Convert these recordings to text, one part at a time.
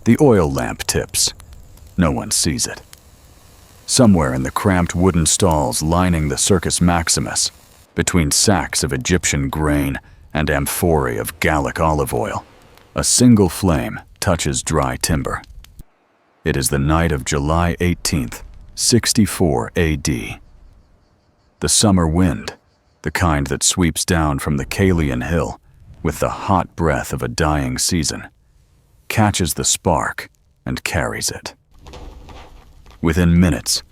The oil lamp tips. No one sees it. Somewhere in the cramped wooden stalls lining the Circus Maximus, between sacks of Egyptian grain and amphorae of Gallic olive oil, a single flame touches dry timber. It is the night of July 18th, 64 AD. The summer wind, the kind that sweeps down from the Caelian hill with the hot breath of a dying season, catches the spark and carries it. Within minutes,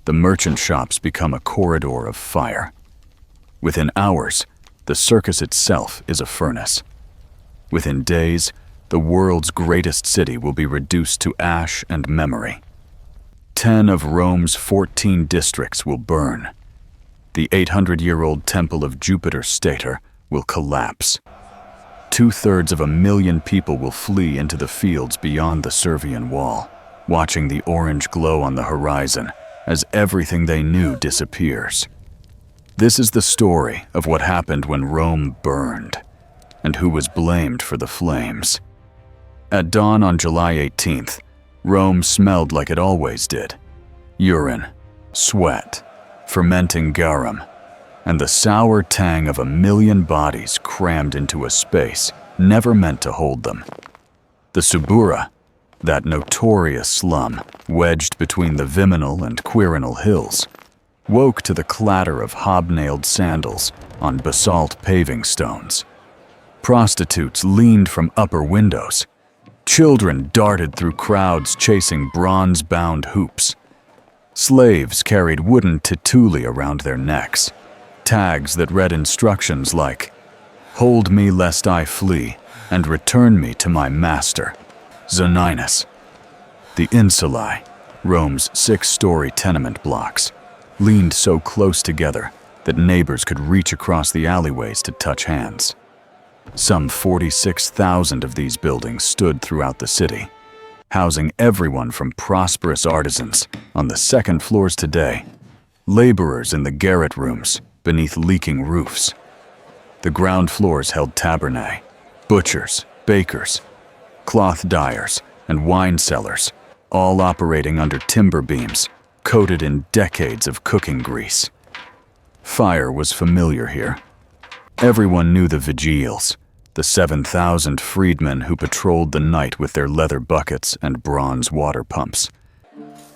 the merchant shops become a corridor of fire. Within hours, the circus itself is a furnace. Within days, the world's greatest city will be reduced to ash and memory. 10 of Rome's 14 districts will burn. The 800-year-old temple of Jupiter Stator will collapse. 2/3 of a million people will flee into the fields beyond the Servian Wall, watching the orange glow on the horizon as everything they knew disappears. This is the story of what happened when Rome burned, and who was blamed for the flames. At dawn on July 18th, Rome smelled like it always did: urine, sweat, fermenting garum, and the sour tang of a million bodies crammed into a space never meant to hold them. The Subura, that notorious slum wedged between the Viminal and Quirinal hills, woke to the clatter of hobnailed sandals on basalt paving stones. Prostitutes leaned from upper windows. Children darted through crowds chasing bronze-bound hoops. Slaves carried wooden tituli around their necks, tags that read instructions like, "Hold me lest I flee, and return me to my master, Zoninus." The insulae, Rome's 6-story tenement blocks, leaned so close together that neighbors could reach across the alleyways to touch hands. Some 46,000 of these buildings stood throughout the city, housing everyone from prosperous artisans on the second floors today, laborers in the garret rooms beneath leaking roofs. The ground floors held tabernae, butchers, bakers, cloth dyers, and wine cellars, all operating under timber beams coated in decades of cooking grease. Fire was familiar here. Everyone knew the Vigiles, the 7,000 freedmen who patrolled the night with their leather buckets and bronze water pumps.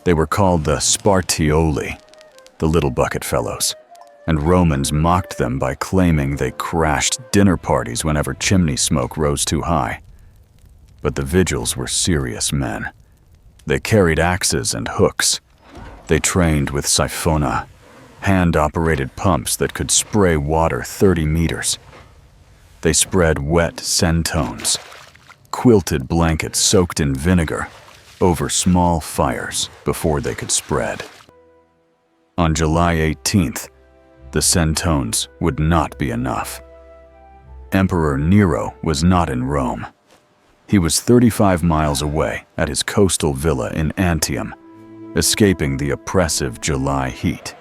They were called the Spartioli, the little bucket fellows, and Romans mocked them by claiming they crashed dinner parties whenever chimney smoke rose too high. But the Vigiles were serious men. They carried axes and hooks. They trained with siphona, hand-operated pumps that could spray water 30 meters. They spread wet centones, quilted blankets soaked in vinegar, over small fires before they could spread. On July 18th, the centones would not be enough. Emperor Nero was not in Rome. He was 35 miles away at his coastal villa in Antium, escaping the oppressive July heat.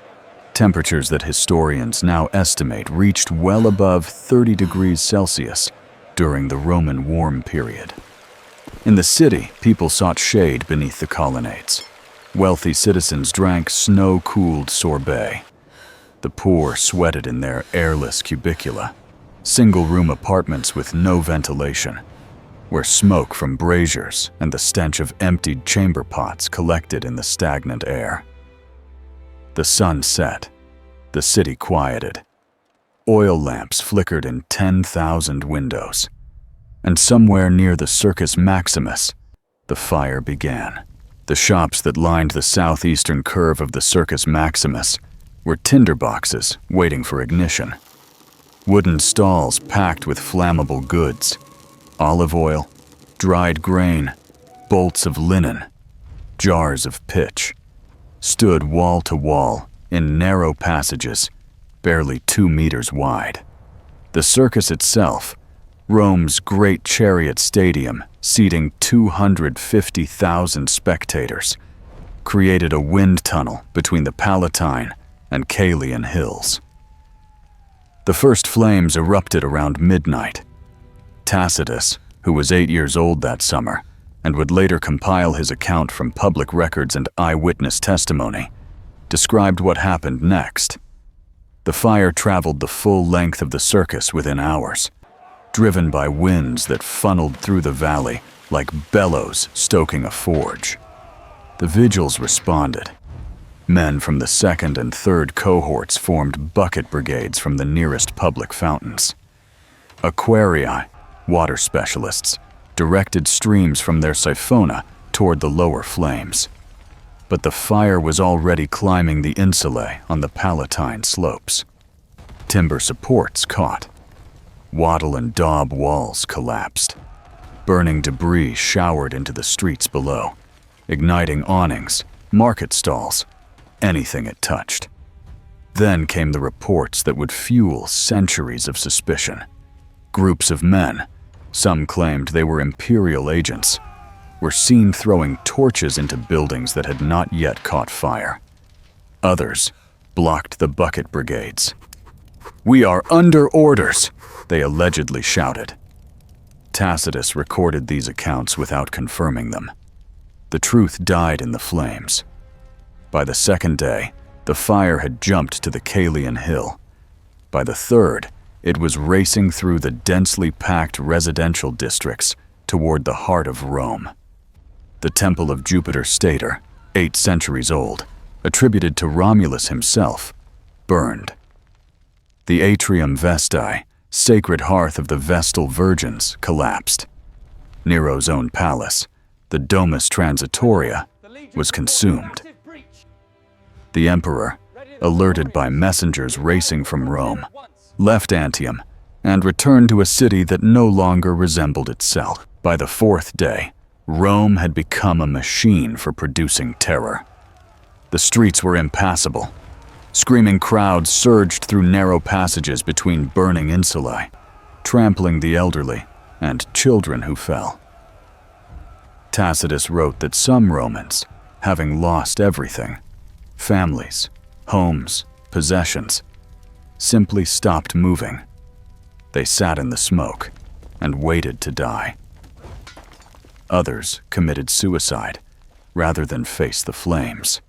Temperatures that historians now estimate reached well above 30 degrees Celsius during the Roman warm period. In the city, people sought shade beneath the colonnades. Wealthy citizens drank snow-cooled sorbet. The poor sweated in their airless cubicula, single-room apartments with no ventilation, where smoke from braziers and the stench of emptied chamber pots collected in the stagnant air. The sun set. The city quieted. Oil lamps flickered in 10,000 windows. And somewhere near the Circus Maximus, the fire began. The shops that lined the southeastern curve of the Circus Maximus were tinderboxes waiting for ignition. Wooden stalls packed with flammable goods, olive oil, dried grain, bolts of linen, jars of pitch, stood wall to wall in narrow passages, barely 2 meters wide. The circus itself, Rome's great chariot stadium, seating 250,000 spectators, created a wind tunnel between the Palatine and Caelian hills. The first flames erupted around midnight. Tacitus, who was 8 years old that summer, and would later compile his account from public records and eyewitness testimony, described what happened next. The fire traveled the full length of the circus within hours, driven by winds that funneled through the valley like bellows stoking a forge. The Vigiles responded. Men from the second and third cohorts formed bucket brigades from the nearest public fountains. Aquarii, water specialists, directed streams from their siphona toward the lower flames. But the fire was already climbing the insulae on the Palatine slopes. Timber supports caught. Wattle and daub walls collapsed. Burning debris showered into the streets below, igniting awnings, market stalls, anything it touched. Then came the reports that would fuel centuries of suspicion. Groups of men, some claimed they were Imperial agents, were seen throwing torches into buildings that had not yet caught fire. Others blocked the bucket brigades. "We are under orders," they allegedly shouted. Tacitus recorded these accounts without confirming them. The truth died in the flames. By the second day, the fire had jumped to the Caelian Hill. By the third, it was racing through the densely packed residential districts toward the heart of Rome. The Temple of Jupiter Stator, 8 centuries old, attributed to Romulus himself, burned. The Atrium Vestae, sacred hearth of the Vestal Virgins, collapsed. Nero's own palace, the Domus Transitoria, was consumed. The emperor, alerted by messengers racing from Rome, left Antium and returned to a city that no longer resembled itself. By the fourth day, Rome had become a machine for producing terror. The streets were impassable. Screaming crowds surged through narrow passages between burning insulae, trampling the elderly and children who fell. Tacitus wrote that some Romans, having lost everything, families, homes, possessions, simply stopped moving. They sat in the smoke and waited to die. Others committed suicide rather than face the flames.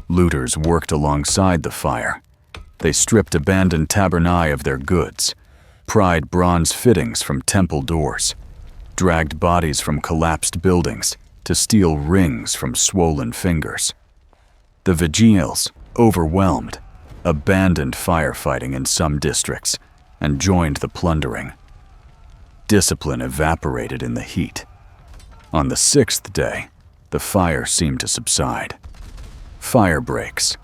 Looters worked alongside the fire. They stripped abandoned tabernae of their goods, pried bronze fittings from temple doors, dragged bodies from collapsed buildings to steal rings from swollen fingers. The Vigiles, overwhelmed, abandoned firefighting in some districts and joined the plundering. Discipline evaporated in the heat. On the sixth day, the fire seemed to subside. Fire breaks,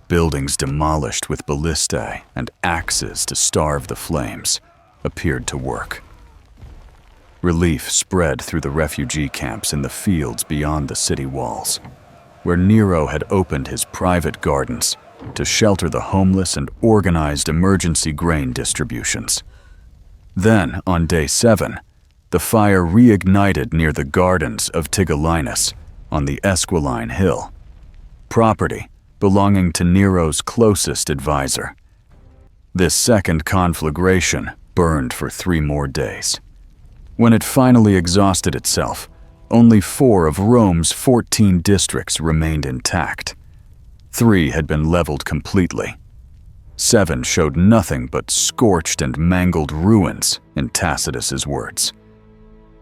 buildings demolished with ballistae and axes to starve the flames, appeared to work. Relief spread through the refugee camps in the fields beyond the city walls, where Nero had opened his private gardens to shelter the homeless and organized emergency grain distributions. Then, on day 7, the fire reignited near the gardens of Tigellinus on the Esquiline Hill, property belonging to Nero's closest advisor. This second conflagration burned for 3 more days. When it finally exhausted itself, only 4 of Rome's 14 districts remained intact. 3 had been leveled completely. 7 showed nothing but scorched and mangled ruins, in Tacitus's words.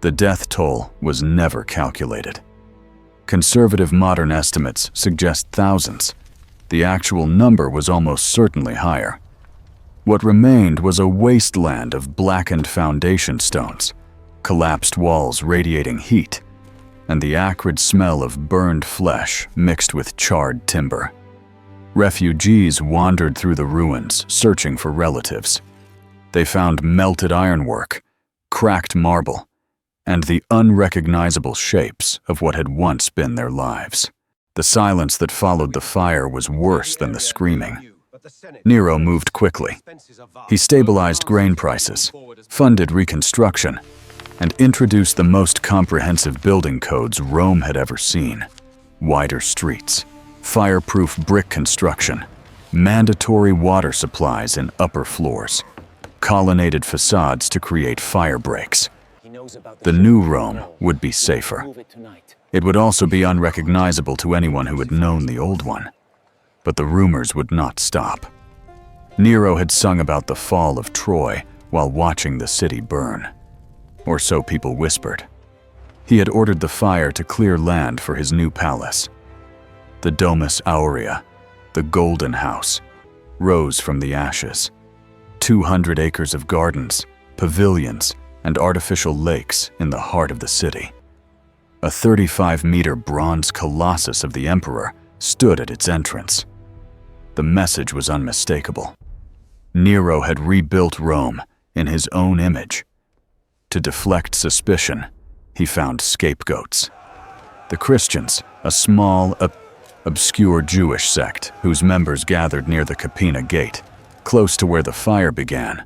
The death toll was never calculated. Conservative modern estimates suggest thousands. The actual number was almost certainly higher. What remained was a wasteland of blackened foundation stones, collapsed walls radiating heat, and the acrid smell of burned flesh mixed with charred timber. Refugees wandered through the ruins, searching for relatives. They found melted ironwork, cracked marble, and the unrecognizable shapes of what had once been their lives. The silence that followed the fire was worse than the screaming. Nero moved quickly. He stabilized grain prices, funded Reconstruction, and introduced the most comprehensive building codes Rome had ever seen. Wider streets, fireproof brick construction, mandatory water supplies in upper floors, colonnaded facades to create fire breaks. The new Rome would be safer. It would also be unrecognizable to anyone who had known the old one. But the rumors would not stop. Nero had sung about the fall of Troy while watching the city burn. Or so people whispered. He had ordered the fire to clear land for his new palace. The Domus Aurea, the Golden House, rose from the ashes. 200 acres of gardens, pavilions, and artificial lakes in the heart of the city. A 35-meter bronze colossus of the emperor stood at its entrance. The message was unmistakable. Nero had rebuilt Rome in his own image. To deflect suspicion, he found scapegoats. The Christians, a small, obscure Jewish sect whose members gathered near the Capena Gate, close to where the fire began,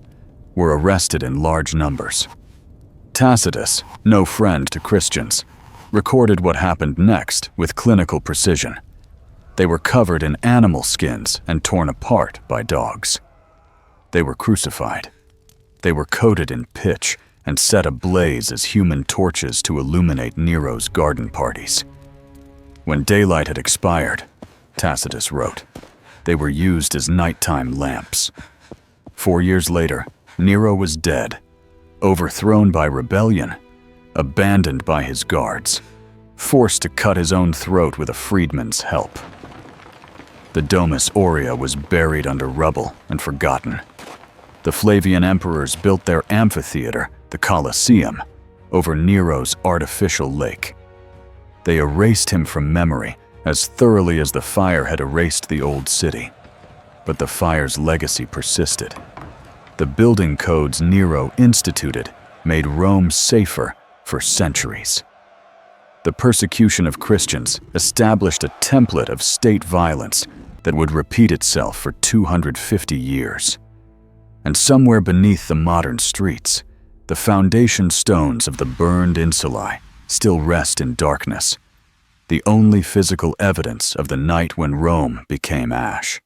were arrested in large numbers. Tacitus, no friend to Christians, recorded what happened next with clinical precision. They were covered in animal skins and torn apart by dogs. They were crucified. They were coated in pitch and set ablaze as human torches to illuminate Nero's garden parties. When daylight had expired, Tacitus wrote, they were used as nighttime lamps. 4 years later, Nero was dead, overthrown by rebellion, abandoned by his guards, forced to cut his own throat with a freedman's help. The Domus Aurea was buried under rubble and forgotten. The Flavian emperors built their amphitheater, the Colosseum, over Nero's artificial lake. They erased him from memory as thoroughly as the fire had erased the old city. But the fire's legacy persisted. The building codes Nero instituted made Rome safer for centuries. The persecution of Christians established a template of state violence that would repeat itself for 250 years. And somewhere beneath the modern streets, the foundation stones of the burned insulae still rest in darkness, the only physical evidence of the night when Rome became ash.